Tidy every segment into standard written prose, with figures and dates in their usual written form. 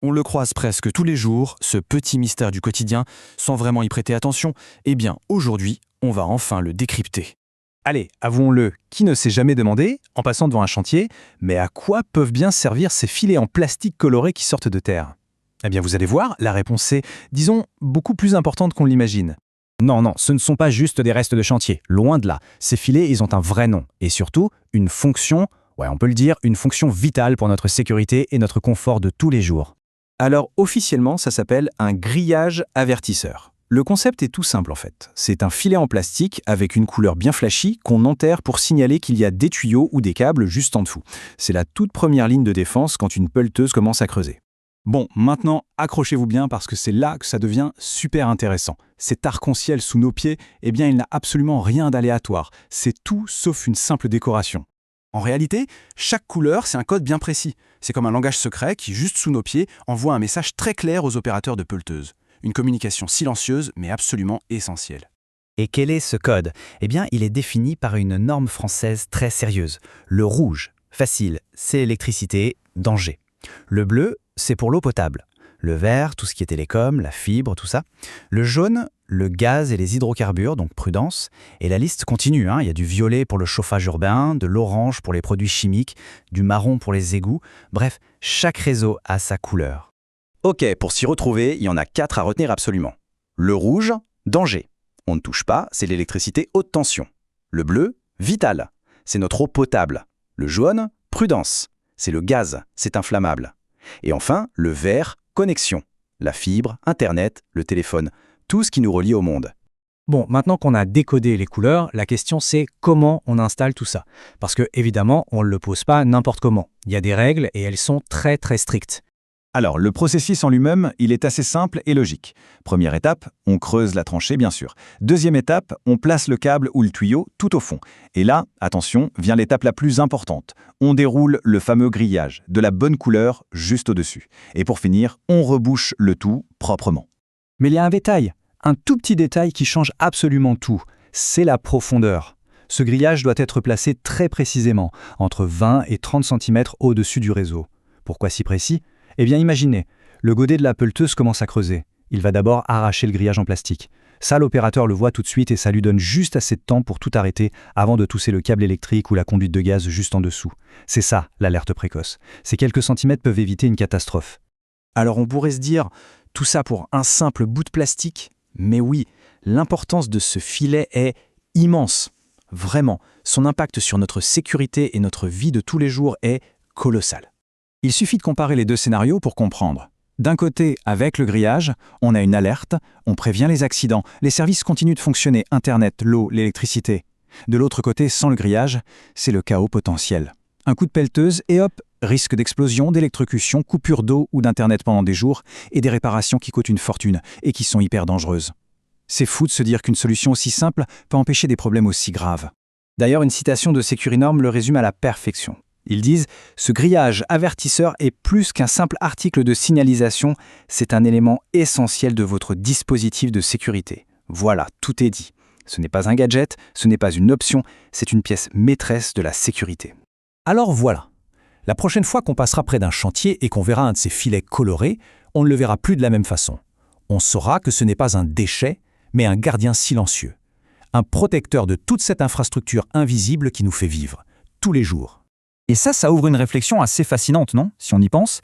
On le croise presque tous les jours, ce petit mystère du quotidien, sans vraiment y prêter attention. Eh bien, aujourd'hui, on va enfin le décrypter. Allez, avouons-le, qui ne s'est jamais demandé, en passant devant un chantier, mais à quoi peuvent bien servir ces filets en plastique coloré qui sortent de terre? Eh bien, vous allez voir, la réponse est, disons, beaucoup plus importante qu'on l'imagine. Non, ce ne sont pas juste des restes de chantier, loin de là. Ces filets, ils ont un vrai nom, et surtout, une fonction, on peut le dire, une fonction vitale pour notre sécurité et notre confort de tous les jours. Alors, officiellement, ça s'appelle un grillage avertisseur. Le concept est tout simple en fait. C'est un filet en plastique avec une couleur bien flashy qu'on enterre pour signaler qu'il y a des tuyaux ou des câbles juste en dessous. C'est la toute première ligne de défense quand une pelleteuse commence à creuser. Bon, maintenant, accrochez-vous bien parce que c'est là que ça devient super intéressant. Cet arc-en-ciel sous nos pieds, eh bien, il n'a absolument rien d'aléatoire. C'est tout sauf une simple décoration. En réalité, chaque couleur, c'est un code bien précis. C'est comme un langage secret qui, juste sous nos pieds, envoie un message très clair aux opérateurs de pelleteuse. Une communication silencieuse, mais absolument essentielle. Et quel est ce code? Eh bien, il est défini par une norme française très sérieuse. Le rouge, facile, c'est l'électricité, danger. Le bleu, c'est pour l'eau potable. Le vert, tout ce qui est télécom, la fibre, tout ça. Le jaune, le gaz et les hydrocarbures, donc prudence. Et la liste continue, il y a du violet pour le chauffage urbain, de l'orange pour les produits chimiques, du marron pour les égouts. Bref, chaque réseau a sa couleur. Ok, pour s'y retrouver, il y en a 4 à retenir absolument. Le rouge, danger. On ne touche pas, c'est l'électricité haute tension. Le bleu, vital. C'est notre eau potable. Le jaune, prudence. C'est le gaz, c'est inflammable. Et enfin, le vert, connexion. La fibre, Internet, le téléphone. Tout ce qui nous relie au monde. Bon, maintenant qu'on a décodé les couleurs, la question c'est comment on installe tout ça. Parce que évidemment, on ne le pose pas n'importe comment. Il y a des règles et elles sont très très strictes. Alors, le processus en lui-même, il est assez simple et logique. Première étape, on creuse la tranchée, bien sûr. Deuxième étape, on place le câble ou le tuyau tout au fond. Et là, attention, vient l'étape la plus importante. On déroule le fameux grillage, de la bonne couleur, juste au-dessus. Et pour finir, on rebouche le tout proprement. Mais il y a un détail, un tout petit détail qui change absolument tout. C'est la profondeur. Ce grillage doit être placé très précisément, entre 20 et 30 cm au-dessus du réseau. Pourquoi si précis ? Eh bien imaginez, le godet de la pelleteuse commence à creuser. Il va d'abord arracher le grillage en plastique. Ça, l'opérateur le voit tout de suite et ça lui donne juste assez de temps pour tout arrêter avant de tousser le câble électrique ou la conduite de gaz juste en dessous. C'est ça, l'alerte précoce. Ces quelques centimètres peuvent éviter une catastrophe. Alors on pourrait se dire, tout ça pour un simple bout de plastique ? Mais oui, l'importance de ce filet est immense. Vraiment, son impact sur notre sécurité et notre vie de tous les jours est colossal. Il suffit de comparer les deux scénarios pour comprendre. D'un côté, avec le grillage, on a une alerte, on prévient les accidents, les services continuent de fonctionner, Internet, l'eau, l'électricité. De l'autre côté, sans le grillage, c'est le chaos potentiel. Un coup de pelleteuse et hop, risque d'explosion, d'électrocution, coupure d'eau ou d'Internet pendant des jours et des réparations qui coûtent une fortune et qui sont hyper dangereuses. C'est fou de se dire qu'une solution aussi simple peut empêcher des problèmes aussi graves. D'ailleurs, une citation de Securinorm le résume à la perfection. Ils disent « Ce grillage avertisseur est plus qu'un simple article de signalisation, c'est un élément essentiel de votre dispositif de sécurité. » Voilà, tout est dit. Ce n'est pas un gadget, ce n'est pas une option, c'est une pièce maîtresse de la sécurité. Alors voilà, la prochaine fois qu'on passera près d'un chantier et qu'on verra un de ces filets colorés, on ne le verra plus de la même façon. On saura que ce n'est pas un déchet, mais un gardien silencieux. Un protecteur de toute cette infrastructure invisible qui nous fait vivre, tous les jours. Et ça ouvre une réflexion assez fascinante, non? Si on y pense.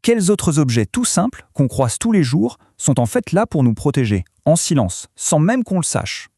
Quels autres objets tout simples, qu'on croise tous les jours, sont en fait là pour nous protéger, en silence, sans même qu'on le sache?